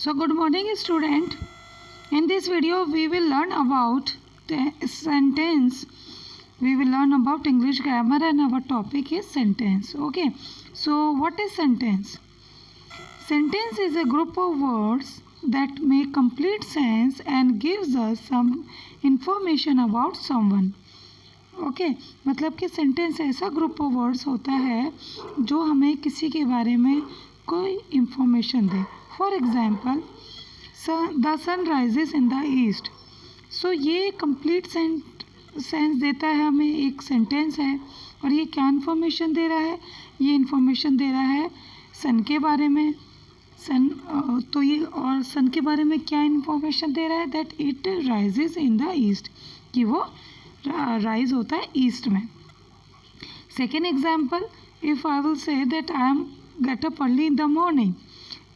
So good morning student. In this video we will learn about the sentence. We will learn about English grammar and our topic is sentence. Okay. So what is sentence? Sentence is a group of words that make complete sense and gives us some information about someone. Okay मतलब कि sentence ऐसा group of words होता है जो हमें किसी के बारे में कोई इंफॉर्मेशन दे. For example the sun rises in the east. So ये कंप्लीट सेंस देता है हमें. एक सेंटेंस है और ये क्या इन्फॉर्मेशन दे रहा है? ये इन्फॉर्मेशन दे रहा है सन के बारे में. सन तो ये और सन के बारे में क्या इन्फॉर्मेशन दे रहा है? That it rises in the east, कि वो राइज होता है ईस्ट में. Second example, if I will say that I am get up early in the morning.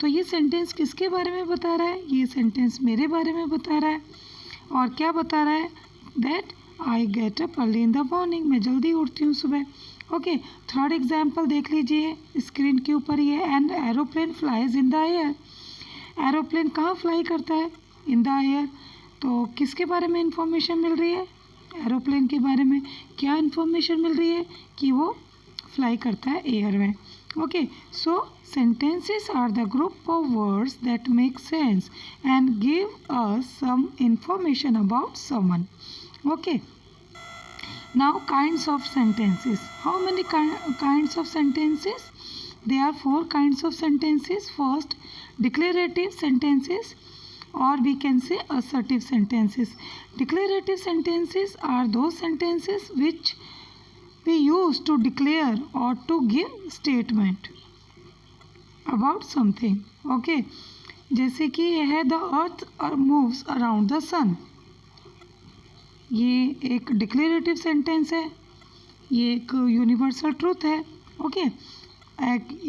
तो ये सेंटेंस किसके बारे में बता रहा है? ये सेंटेंस मेरे बारे में बता रहा है. और क्या बता रहा है? That I get up early in the morning, मैं जल्दी उठती हूँ सुबह. ओके. थर्ड एग्जाम्पल देख लीजिए स्क्रीन के ऊपर. ये and aeroplane flies in the air. Aeroplane कहाँ फ्लाई करता है? In the air. तो किसके बारे में इंफॉर्मेशन मिल रही है? एरोप्लेन के बारे में. क्या इन्फॉर्मेशन मिल रही है? कि वो फ्लाई करता है एयर में. Okay. So sentences are the group of words that make sense and give us some information about someone. Okay. Now kinds of sentences. How many kinds of sentences? There are 4 kinds of sentences. First, declarative sentences, or we can say assertive sentences. Declarative sentences are those sentences which we use to declare or to give statement about something. Okay. जैसे कि यह है the earth moves around the sun. ये एक declarative sentence है. ये एक universal truth है. ओके.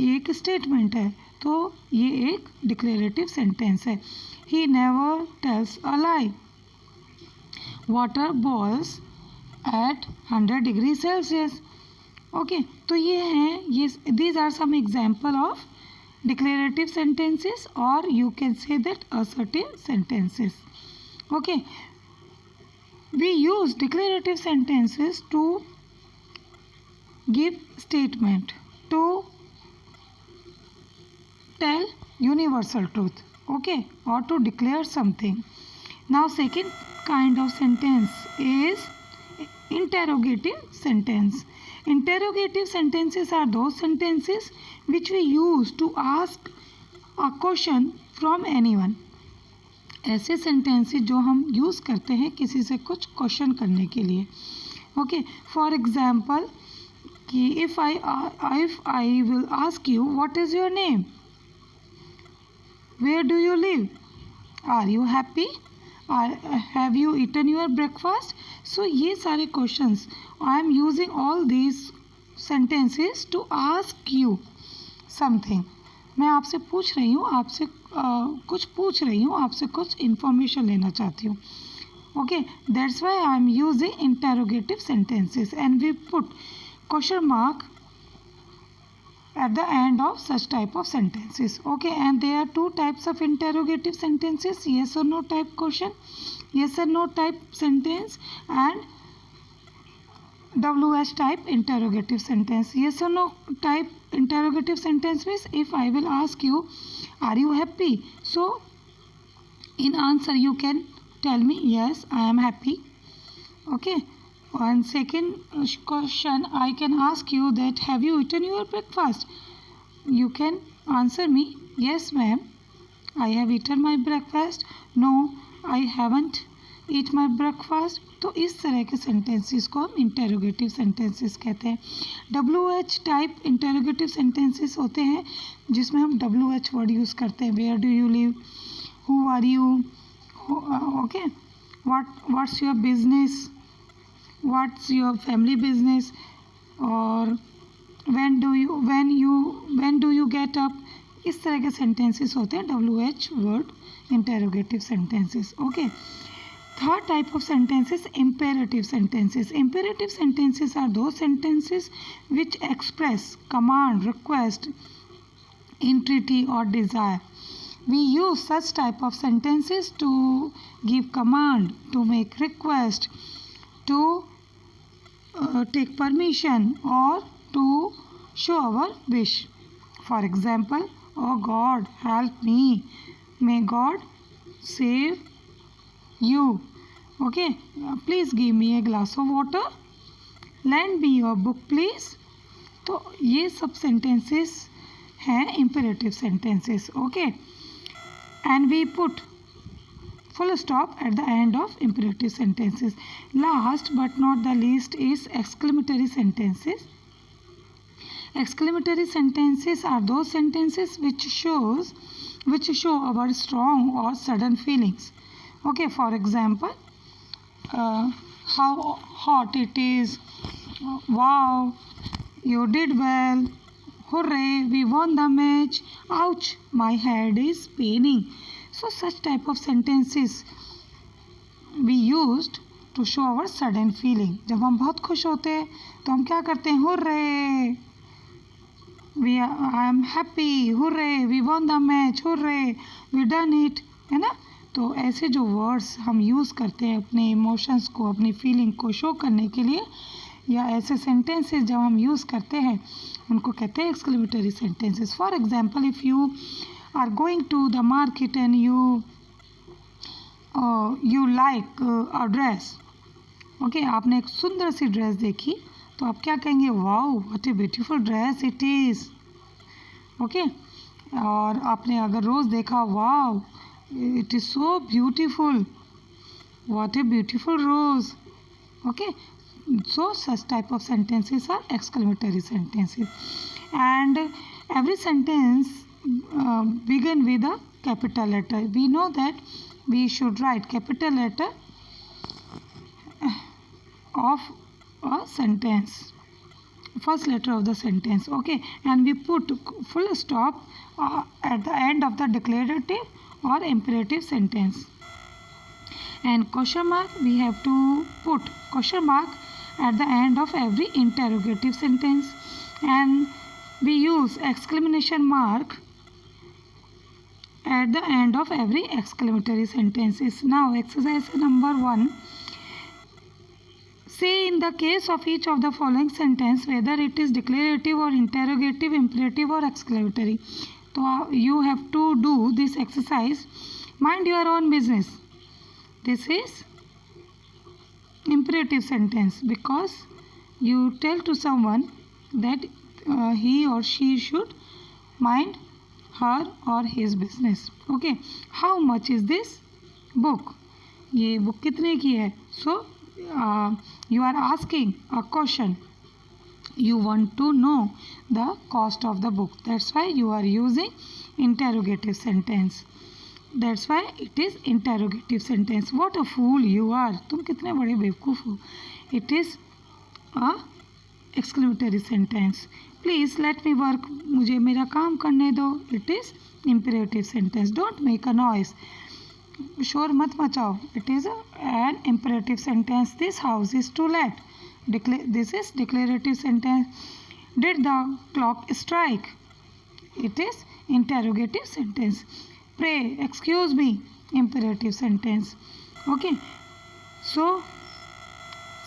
एक स्टेटमेंट है. तो ये एक डिक्लेरेटिव सेंटेंस है. He never tells a lie. Water boils at 100 degree Celsius. Okay. तो ये हैं, ये these are some example of declarative sentences, or you can say that assertive sentences. Okay. We use declarative sentences to give statement, to tell universal truth. Okay. Or to declare something. Now second kind of sentence is interrogative sentence. Interrogative sentences are those sentences which we use to ask a question from anyone. ऐसे sentences जो हम use करते हैं किसी से कुछ question करने के लिए. ओके. फॉर एग्जाम्पल कि if I will ask you what is your name, where do you live, are you happy, have you eaten your breakfast. So ये सारे questions I am using all these sentences to ask you something. मैं आपसे पूछ रही हूँ, आपसे कुछ पूछ रही हूँ, आपसे कुछ information लेना चाहती हूँ. Okay. That's why I am using interrogative sentences and we put question mark at the end of such type of sentences. Okay. And there are 2 types of interrogative sentences: yes or no type question, yes or no type sentence, and WH type interrogative sentence. Yes or no type interrogative sentence means if I will ask you, are you happy? So in answer you can tell me, yes, I am happy. Okay. And second question, I can ask you that have you eaten your breakfast? You can answer me, yes ma'am, I have eaten my breakfast. No, I haven't eat my breakfast. तो इस तरह के sentences को हम interrogative sentences कहते हैं. WH type interrogative sentences होते हैं जिसमें हम WH word use करते हैं. Where do you live? Who are you? Okay. What's your business? What's your family business? और when do you get up? इस तरह के sentences होते हैं WH word interrogative sentences. Okay. Third type of sentences, imperative sentences. Imperative sentences are those sentences which express command, request, entreaty or desire. We use such type of sentences to give command, to make request, to take permission, or to show our wish. For example, oh God, help me. May God save you. Okay, please give me a glass of water. Lend me your book please. तो ये सब sentences हैं imperative sentences. Okay, and we put full stop at the end of imperative sentences. Last but not the least is exclamatory sentences. Exclamatory sentences are those sentences which show our strong or sudden feelings. Okay, for example, how hot it is, wow, you did well, hooray, we won the match, ouch, my head is paining. So such type of sentences we used to show our sudden feeling. जब हम बहुत खुश होते हैं तो हम क्या करते हैं? hooray, I am happy, hooray, we won the match, hooray, we done it, है ना? तो ऐसे जो वर्ड्स हम यूज़ करते हैं अपने इमोशंस को, अपनी फीलिंग को शो करने के लिए, या ऐसे सेंटेंसेस जब हम यूज़ करते हैं उनको कहते हैं exclamatory sentences. For example, if you are going to the market and you like a dress. Okay, आपने एक सुंदर सी ड्रेस देखी तो आप क्या कहेंगे? Wow, what a beautiful dress it is. Okay, और आपने अगर रोज़ देखा, wow it is so beautiful, what a beautiful rose. Okay, so such type of sentences are exclamatory sentences. And every sentence begin with a capital letter. We know that we should write capital letter of a sentence, first letter of the sentence. Okay, and we put full stop at the end of the declarative or imperative sentence. And question mark, we have to put question mark at the end of every interrogative sentence, and we use exclamation mark at the end of every exclamatory sentences. Now exercise number 1. Say in the case of each of the following sentence whether it is declarative or interrogative, imperative or exclamatory. So you have to do this exercise. Mind your own business. This is imperative sentence because you tell to someone that he or she should mind her or his business. Okay, how much is this book? ये book कितने की है? So you are asking a question. You want to know the cost of the book. That's why you are using interrogative sentence. That's why it is interrogative sentence. What a fool you are. तुम कितने बड़े बेवकूफ़ हो. It is a exclamatory sentence. Please let me work. मुझे मेरा काम करने दो. It is imperative sentence. Don't make a noise. शोर मत मचाओ. It is an imperative sentence. This house is to let. This is declarative sentence. Did the clock strike? It is interrogative sentence. Pray, excuse me, imperative sentence. Okay, so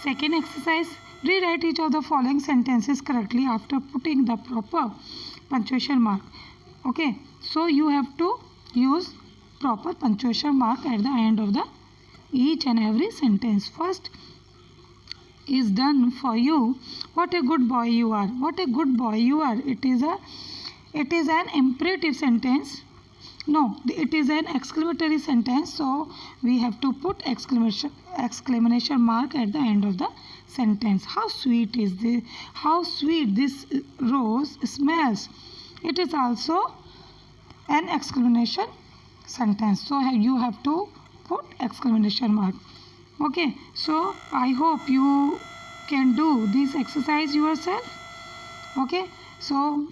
second exercise, rewrite each of the following sentences correctly after putting the proper punctuation mark. Okay, so you have to use proper punctuation mark at the end of the each and every sentence. First is done for you. What a good boy you are. What a good boy you are. It is an imperative sentence. No, it is an exclamatory sentence, so we have to put exclamation mark at the end of the sentence. How sweet is this? How sweet this rose smells. It is also an exclamation sentence, so you have to put exclamation mark. Okay, so I hope you can do this exercise yourself. Okay, so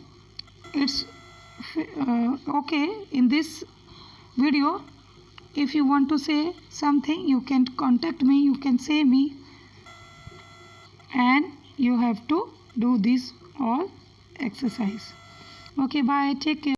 it's okay. In this video, if you want to say something, you can contact me, you can say me, and you have to do this all exercise. Okay, bye, take care.